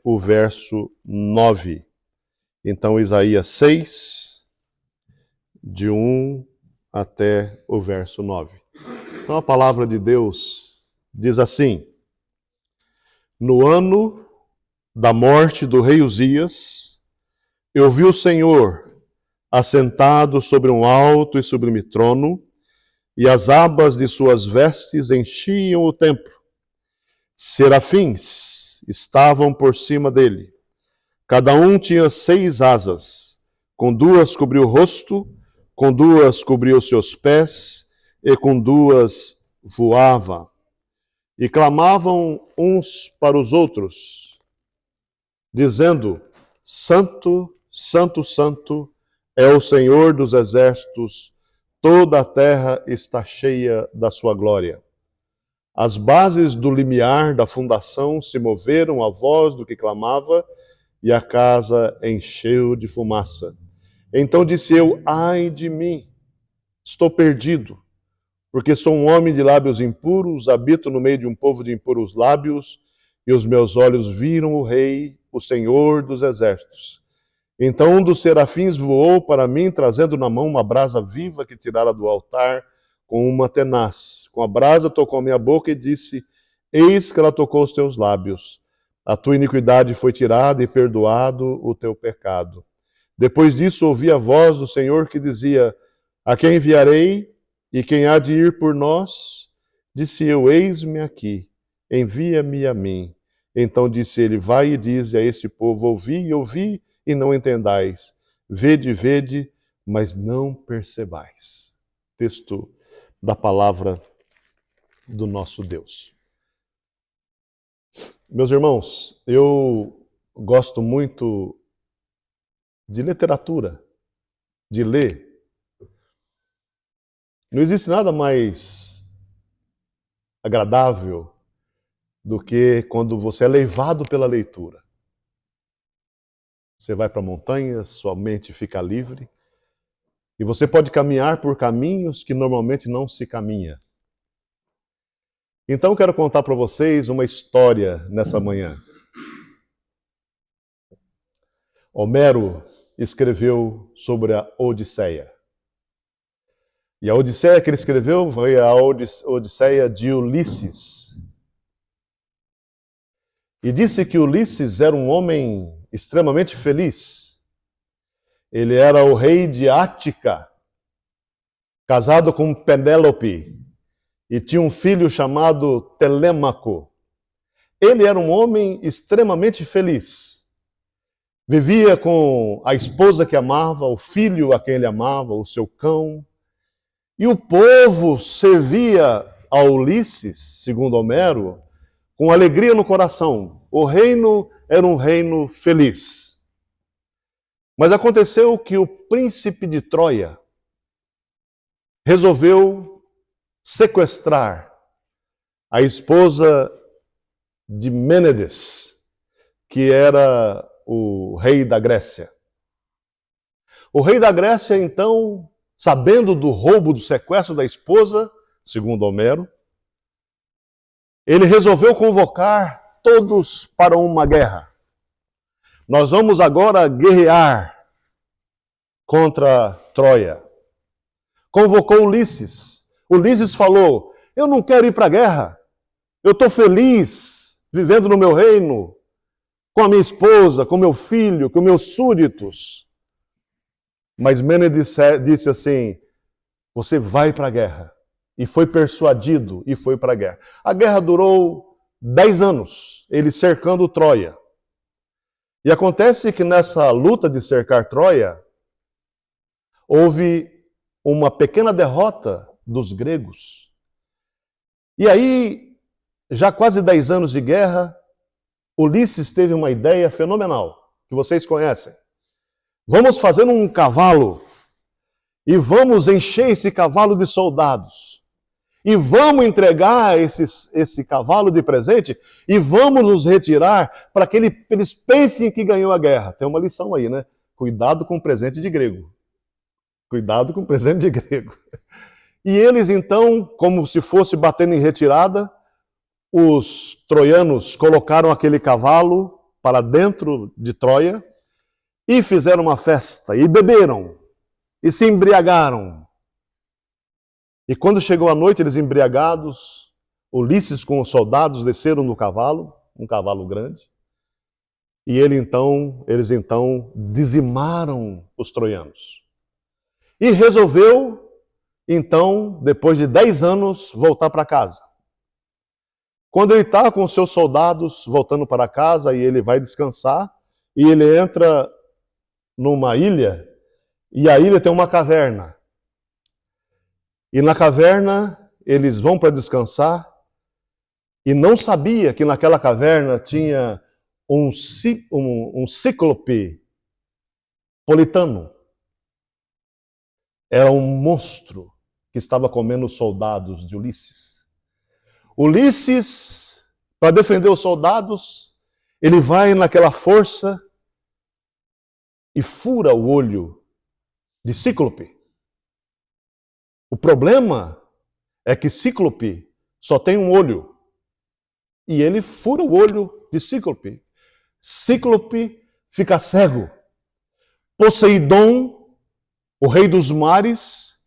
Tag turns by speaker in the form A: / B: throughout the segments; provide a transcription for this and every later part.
A: o verso 9. Então, Isaías 6, de 1 até o verso 9. Então, a palavra de Deus diz assim: No ano da morte do rei Uzias, eu vi o Senhor assentado sobre um alto e sublime trono, e as abas de suas vestes enchiam o templo. Serafins estavam por cima dele. Cada um tinha 6 asas. Com 2 cobriu o rosto, com 2 cobriu os seus pés, e com 2 voava. E clamavam uns para os outros, dizendo: Santo, Santo, Santo é o Senhor dos exércitos, toda a terra está cheia da sua glória. As bases do limiar da fundação se moveram à voz do que clamava, e a casa encheu de fumaça. Então disse eu: ai de mim, estou perdido, porque sou um homem de lábios impuros, habito no meio de um povo de impuros lábios, e os meus olhos viram o Rei, o Senhor dos exércitos. Então um dos serafins voou para mim, trazendo na mão uma brasa viva que tirara do altar com uma tenaz. Com a brasa tocou minha boca e disse: eis que ela tocou os teus lábios. A tua iniquidade foi tirada e perdoado o teu pecado. Depois disso ouvi a voz do Senhor que dizia: a quem enviarei e quem há de ir por nós? Disse eu: eis-me aqui, envia-me a mim. Então disse ele: vai e dize a esse povo: ouvi e não entendais. Vede, vede, mas não percebais. Texto da palavra do nosso Deus. Meus irmãos, eu gosto muito de literatura, de ler. Não existe nada mais agradável do que quando você é levado pela leitura. Você vai para a montanha, sua mente fica livre, e você pode caminhar por caminhos que normalmente não se caminha. Então eu quero contar para vocês uma história nessa manhã. Homero escreveu sobre a Odisseia. E a Odisseia que ele escreveu foi a Odisseia de Ulisses. E disse que Ulisses era um homem extremamente feliz. Ele era o rei de Ática, casado com Penélope, e tinha um filho chamado Telêmaco. Ele era um homem extremamente feliz. Vivia com a esposa que amava, o filho a quem ele amava, o seu cão. E o povo servia a Ulisses, segundo Homero, com alegria no coração. O reino era um reino feliz. Mas aconteceu que o príncipe de Troia resolveu sequestrar a esposa de Mênides, que era o rei da Grécia. O rei da Grécia, então, sabendo do roubo, do sequestro da esposa, segundo Homero, ele resolveu convocar todos para uma guerra. Nós vamos agora guerrear contra Troia. Convocou Ulisses. Ulisses falou: eu não quero ir para a guerra. Eu estou feliz vivendo no meu reino, com a minha esposa, com meu filho, com meus súditos. Mas Mênides disse assim: você vai para a guerra. E foi persuadido e foi para a guerra. A guerra durou 10 anos, ele cercando Troia. E acontece que nessa luta de cercar Troia, houve uma pequena derrota dos gregos. E aí, já quase 10 anos de guerra, Ulisses teve uma ideia fenomenal, que vocês conhecem. Vamos fazer um cavalo e vamos encher esse cavalo de soldados. E vamos entregar esse cavalo de presente e vamos nos retirar para que eles pensem que ganhou a guerra. Tem uma lição aí, né? Cuidado com presente de grego. Cuidado com presente de grego. E eles então, como se fosse batendo em retirada, os troianos colocaram aquele cavalo para dentro de Troia e fizeram uma festa, e beberam, e se embriagaram. E quando chegou a noite, eles embriagados, Ulisses com os soldados desceram no cavalo, um cavalo grande, e eles então dizimaram os troianos. E resolveu, então, depois de 10 anos, voltar para casa. Quando ele está com os seus soldados voltando para casa e ele vai descansar, e ele entra numa ilha, e a ilha tem uma caverna. E na caverna eles vão para descansar, e não sabia que naquela caverna tinha um cíclope politano. Era um monstro que estava comendo os soldados de Ulisses. Ulisses, para defender os soldados, ele vai naquela força e fura o olho de Cíclope. O problema é que Cíclope só tem um olho. E ele fura o olho de Cíclope. Cíclope fica cego. Poseidon, o rei dos mares,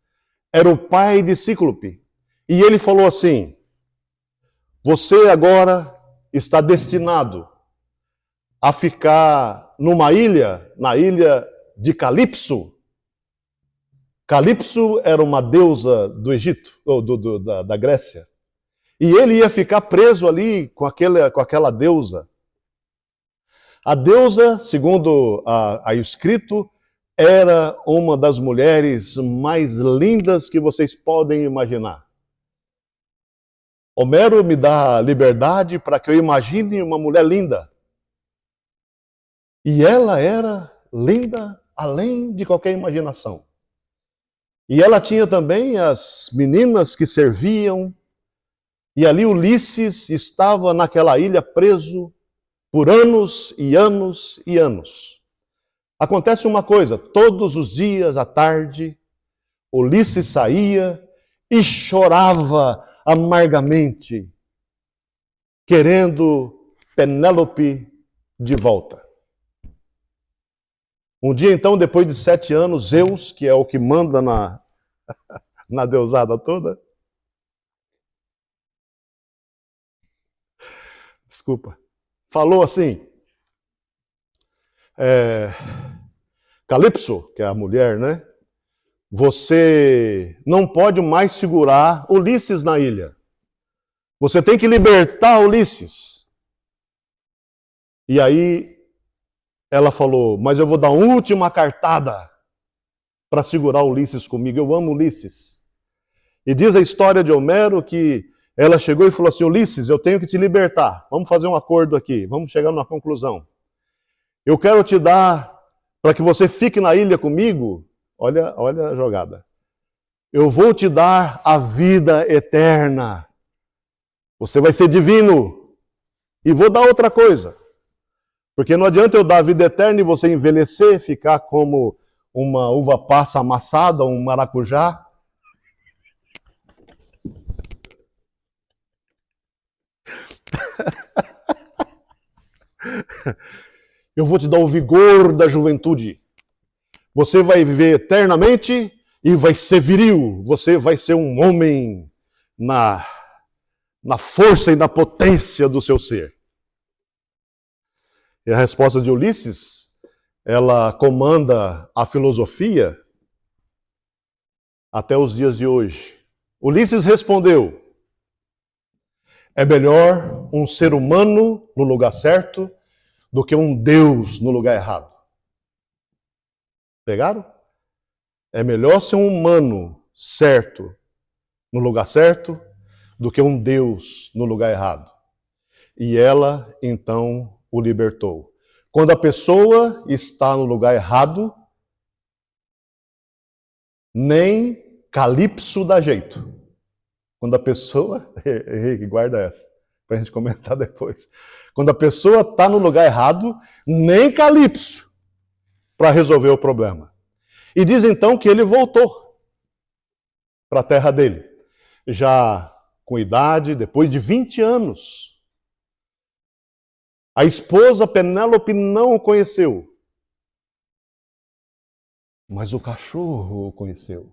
A: era o pai de Cíclope. E ele falou assim: você agora está destinado a ficar numa ilha, na ilha de Calipso. Calipso era uma deusa do Egito, ou da Grécia. E ele ia ficar preso ali com aquela deusa. A deusa, segundo a escrito, era uma das mulheres mais lindas que vocês podem imaginar. Homero me dá liberdade para que eu imagine uma mulher linda. E ela era linda além de qualquer imaginação. E ela tinha também as meninas que serviam. E ali Ulisses estava naquela ilha preso por anos e anos e anos. Acontece uma coisa, todos os dias à tarde, Ulisses saía e chorava amargamente, querendo Penélope de volta. Um dia então, depois de 7 anos, Zeus, que é o que manda na deusada toda, desculpa, falou assim, Calipso, que é a mulher, né? Você não pode mais segurar Ulisses na ilha. Você tem que libertar Ulisses. E aí ela falou, mas eu vou dar uma última cartada para segurar Ulisses comigo. Eu amo Ulisses. E diz a história de Homero que ela chegou e falou assim, Ulisses, eu tenho que te libertar. Vamos fazer um acordo aqui, vamos chegar numa conclusão. Eu quero te dar, para que você fique na ilha comigo, olha a jogada. Eu vou te dar a vida eterna. Você vai ser divino. E vou dar outra coisa. Porque não adianta eu dar a vida eterna e você envelhecer, ficar como uma uva passa amassada, um maracujá. Eu vou te dar o vigor da juventude. Você vai viver eternamente e vai ser viril. Você vai ser um homem na força e na potência do seu ser. E a resposta de Ulisses, ela comanda a filosofia até os dias de hoje. Ulisses respondeu, é melhor um ser humano no lugar certo do que um Deus no lugar errado. Pegaram? É melhor ser um humano certo no lugar certo do que um Deus no lugar errado. E ela, então, o libertou. Quando a pessoa está no lugar errado, nem Calipso dá jeito. Quando a pessoa... Henrique, guarda essa, para a gente comentar depois. Quando a pessoa está no lugar errado, nem Calipso para resolver o problema. E diz então que ele voltou para a terra dele. Já com idade, depois de 20 anos. A esposa Penélope não o conheceu, mas o cachorro o conheceu.